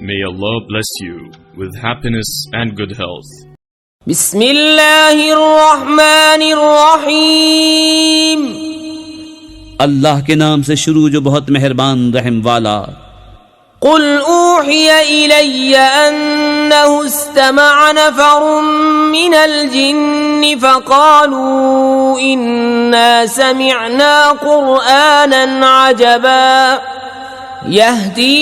May Allah bless you with happiness and good health. बिस्मिल्लाहिर्रहमानिर्रहीम। अल्लाह के नाम से शुरू जो बहुत मेहरबान रहम वाला। कुल ऊहिया इलैया अन्नहु इस्तमअ नफरुम मिनल जिन्नि फक़ालू इन्ना समिअना क़ुरआनन अजबा यहदी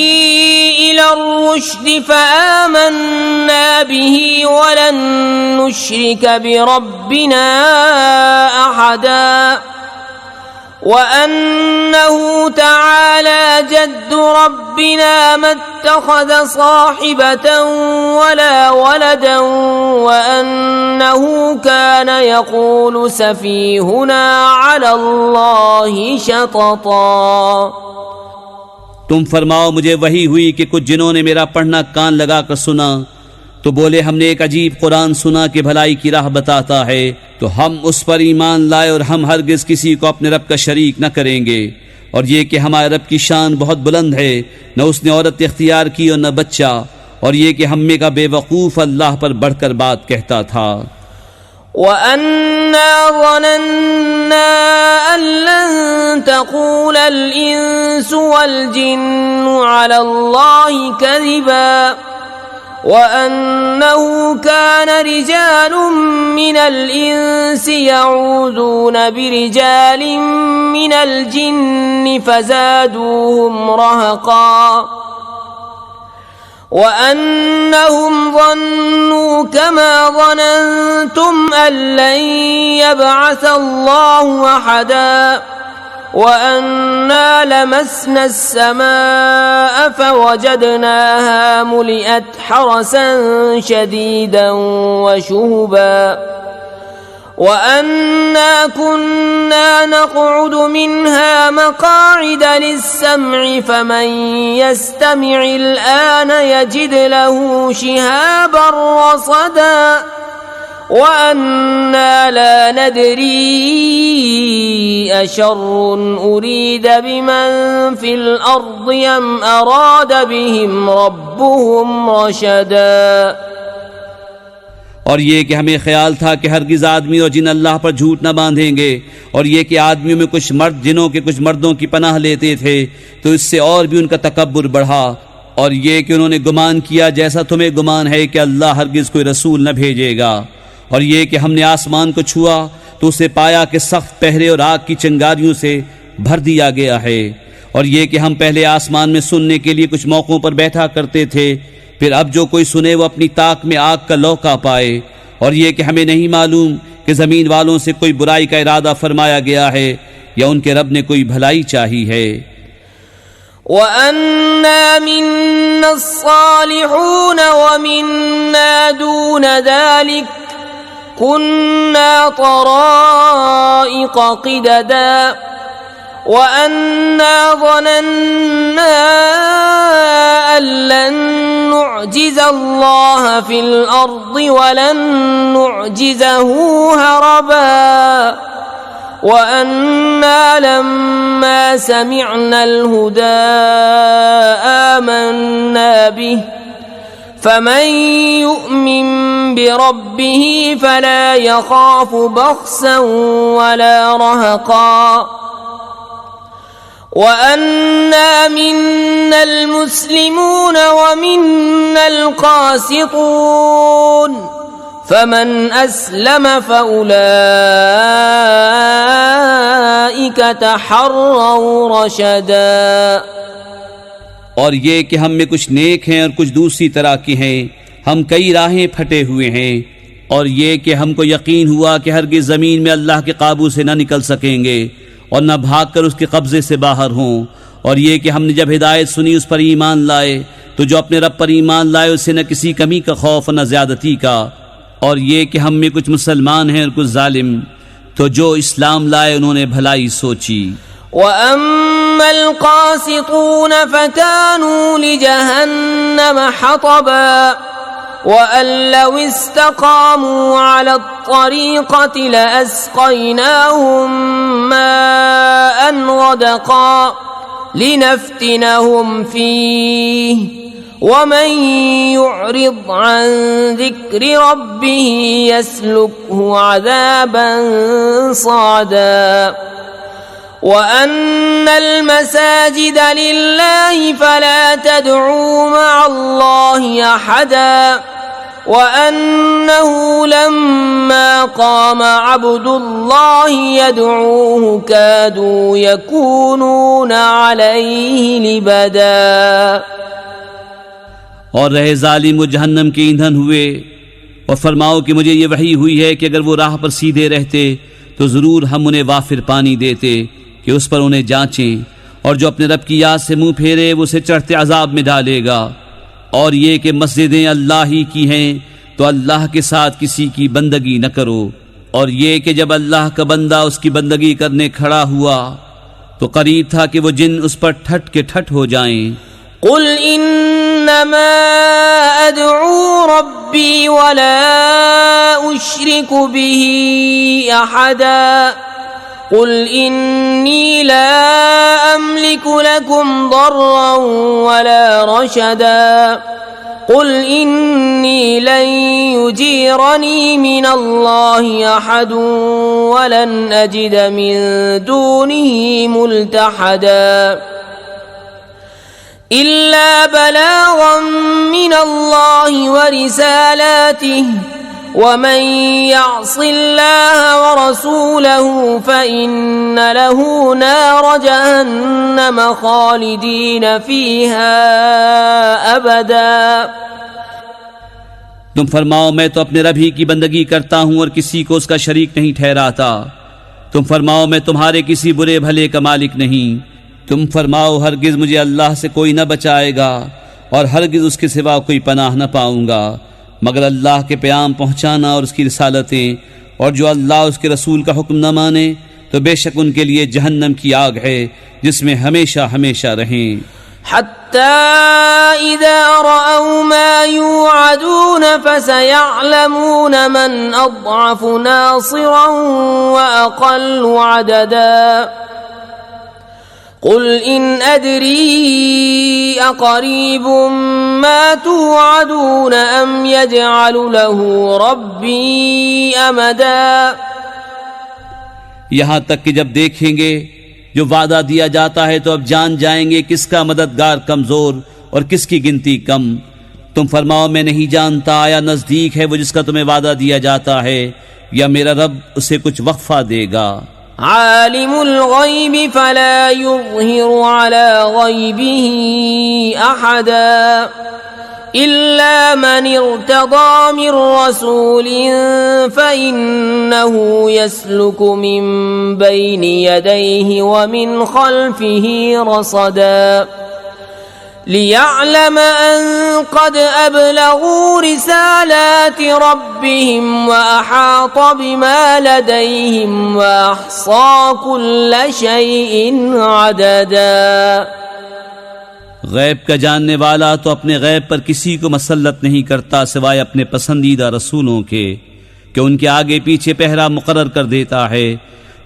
इलर रुश्द फ़आमन्ना बिही वलन नुश्रिक बिरब्बिना अहदा वअन्नहु तआला जद्दु रब्बिना मत्तख़ज़ साहिबतन वला वलदन वअन्नहु कान यक़ूलु सफ़ीहुना अलल्लाहि शतता। तुम फरमाओ मुझे वही हुई कि कुछ जिन्होंने मेरा पढ़ना कान लगाकर सुना तो बोले हमने एक अजीब कुरान सुना कि भलाई की राह बताता है, तो हम उस पर ईमान लाए और हम हरगिज किसी को अपने रब का शरीक न करेंगे। और ये कि हमारे रब की शान बहुत बुलंद है, न उसने औरत इख्तियार की और न बच्चा। और ये कि हमें का बेवकूफ़ अल्लाह पर बढ़कर बात कहता था। वअन्ना ज़नन्ना अन लन तक़ूलल इंसु वल जिन्नु अलल्लाहि कज़िबा वअन्नहु कान रिजालुम मिनल इंसि यऊज़ून बिरिजालिम मिनल जिन्नि फ़ज़ादूहुम रहक़ा वअन्नहुम ज़न्नू कमा ज़नन्तुम अन लन यबअसल्लाहु अहदा वअन्ना लमस्ना अस्समाअ फवजदनाहा मुलिअत हरसन शदीदन वशुहुबा वअन्ना कुन्ना नक़उदु मिन्हा मक़ाዒद लिस्सम'i फमन यस्तमि'िल आन यजिद लहु शिहाबन रसदा वअन्ना ला नदरी अशर्रुन उरीद बिमन फिल अर्दि अम अराद बिहिम रब्बुहुम रशदा। और ये कि हमें ख्याल था कि हरगिज आदमी और जिन अल्लाह पर झूठ न बांधेंगे। और ये कि आदमियों में कुछ मर्द जिनों के कुछ मर्दों की पनाह लेते थे, तो इससे और भी उनका तकब्बुर बढ़ा। और ये कि उन्होंने गुमान किया जैसा तुम्हें गुमान है कि अल्लाह हरगिज कोई रसूल न भेजेगा। और ये कि हमने आसमान को छुआ तो उसे पाया कि सख्त पहरे और आग की चिंगारियों से भर दिया गया है। और ये कि हम पहले आसमान में सुनने के लिए कुछ मौक़ों पर बैठा करते थे, फिर अब जो कोई सुने वो अपनी ताक में आग का लौका पाए। और ये कि हमें नहीं मालूम कि ज़मीन वालों से कोई बुराई का इरादा फरमाया गया है या उनके रब ने कोई भलाई चाही है। वअन्ना मिन्नस्सालिहून वमिन्ना दून ज़ालिक कुन्ना तराइक़ क़िददा वअन्ना ज़नन्ना अन लन नुअ्जिज़ल्लाह फिल अर्दि वलन नुअ्जिज़हु हरबा वअन्ना लम्मा समिअनल हुदा आमन्ना बिहि फमन यु'मिन बिरब्बिहि फला यखाफु बख्सन वला रहक़ा वअन्ना मिन्नल मुस्लिमून वमिन्नल क़ासितून फमन अस्लम फ़उलाइक तहर्रव रशदा। और ये कि हम में कुछ नेक हैं और कुछ दूसरी तरह की हैं, हम कई राहें फटे हुए हैं। और ये कि हमको यकीन हुआ कि हरगिज़ ज़मीन में अल्लाह के काबू से न निकल सकेंगे और न भागकर उसके कब्ज़े से बाहर हों। और ये कि हमने जब हिदायत सुनी उस पर ईमान लाए, तो जो अपने रब पर ईमान लाए उससे न किसी कमी का खौफ न ज़्यादती का। और ये कि हम में कुछ मुसलमान हैं और कुछ जालिम, तो जो इस्लाम लाए उन्होंने भलाई सोची। वअम्मल क़ासितून फ़कानू लिजहन्नम हतबा वअन लव इस्तक़ामू अला त्तरीक़ति लअस्क़यनाहुम माअन गदक़ा लिनफ्तिनहुम फ़ीह वमन युरिद अन ज़िक्रि रब्बिही यसलुकहु अज़ाबन सअदा वअन्नल मसाजिद लिल्लाहि फला तदउ मअल्लाहि अहदा वअन्नहु लम्मा क़ाम अब्दुल्लाहि यदऊहु कादू यकूनून अलैहि लिबदा। और रहे जालिम वो जहन्नम के ईंधन हुए। और फरमाओ कि मुझे ये वही हुई है कि अगर वो राह पर सीधे रहते तो ज़रूर हम उन्हें वाफिर पानी देते कि उस पर उन्हें जांचें, और जो अपने रब की याद से मुंह फेरे वो उसे चढ़ते अजाब में डालेगा। और ये कि मस्जिदें अल्लाह ही की हैं तो अल्लाह के साथ किसी की बंदगी न करो। और ये कि जब अल्लाह का बंदा उसकी बंदगी करने खड़ा हुआ तो करीब था कि वो जिन उस पर ठट के ठट हो जाएं। कुल इन्नमा अदउ रब्बी वला उश्रिकु बिही अहदा कुल इन्नी ला अमलिकु लकुम दर्रन वला रशदा कुल इन्नी लन युजीरनी मिनल्लाहि अहदुन वलन अजिद मिन दूनिही मुल्तहदा इल्ला बलागन मिनल्लाहि व रिसालातिही वमन यअसिल्लाह व रसूलहु फइन्न लहु नार जहन्नम खालिदीन फीहा अबदा। तुम फरमाओ मैं तो अपने रब ही की बंदगी करता हूँ और किसी को उसका शरीक नहीं ठहराता। तुम फरमाओ मैं तुम्हारे किसी बुरे भले का मालिक नहीं। तुम फरमाओ हरगिज मुझे अल्लाह से कोई न बचाएगा और हरगिज उसके सिवा कोई पनाह न पाऊंगा मगर अल्लाह के प्याम पहुँचाना और उसकी रिसालतें, और जो अल्लाह उसके रसूल का हुक्म न माने तो बेशक उनके लिए जहन्नम की आग है जिसमें हमेशा हमेशा रहें। हत्ता इज़ा रअव मा युअदून फसयअलमून मन अज़अफु नासिरन व अक़ल्लु अददा कुल इन अदरी अक़रीबुम मा तुअदून अम यजअलु लहू रब्बी अमदा। यहाँ तक कि जब देखेंगे जो वादा दिया जाता है तो अब जान जाएंगे किसका मददगार कमजोर और किसकी गिनती कम। तुम फरमाओ मैं नहीं जानता आया नजदीक है वो जिसका तुम्हें वादा दिया जाता है या मेरा रब उसे कुछ वक्फा देगा। आलिमुल गैबि फला युज़हिरु अला गैबिही अहदा इल्ला मन इर्तदा मिन रसूलिन फइन्नहु यस्लुकु मिन बैनि यदैहि व मिन खल्फिही रसदा लियअलम अन क़द अबलगू रिसालाति रब्बिहिम व अहात बिमा लदैहिम व अहसा कुल्ल शैइन अददा। गैब का जानने वाला तो अपने गैब पर किसी को मसल्लत नहीं करता सिवाय अपने पसंदीदा रसूलों के कि उनके आगे पीछे पहरा मुकर्रर कर देता है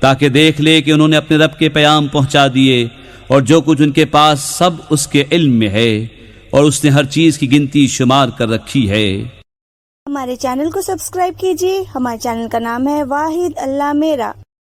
ताकि देख ले कि उन्होंने अपने रब के पैगाम पहुंचा दिए और जो कुछ उनके पास सब उसके इल्म में है और उसने हर चीज की गिनती शुमार कर रखी है। हमारे चैनल को सब्सक्राइब कीजिए। हमारे चैनल का नाम है वाहिद अल्लाह मेरा।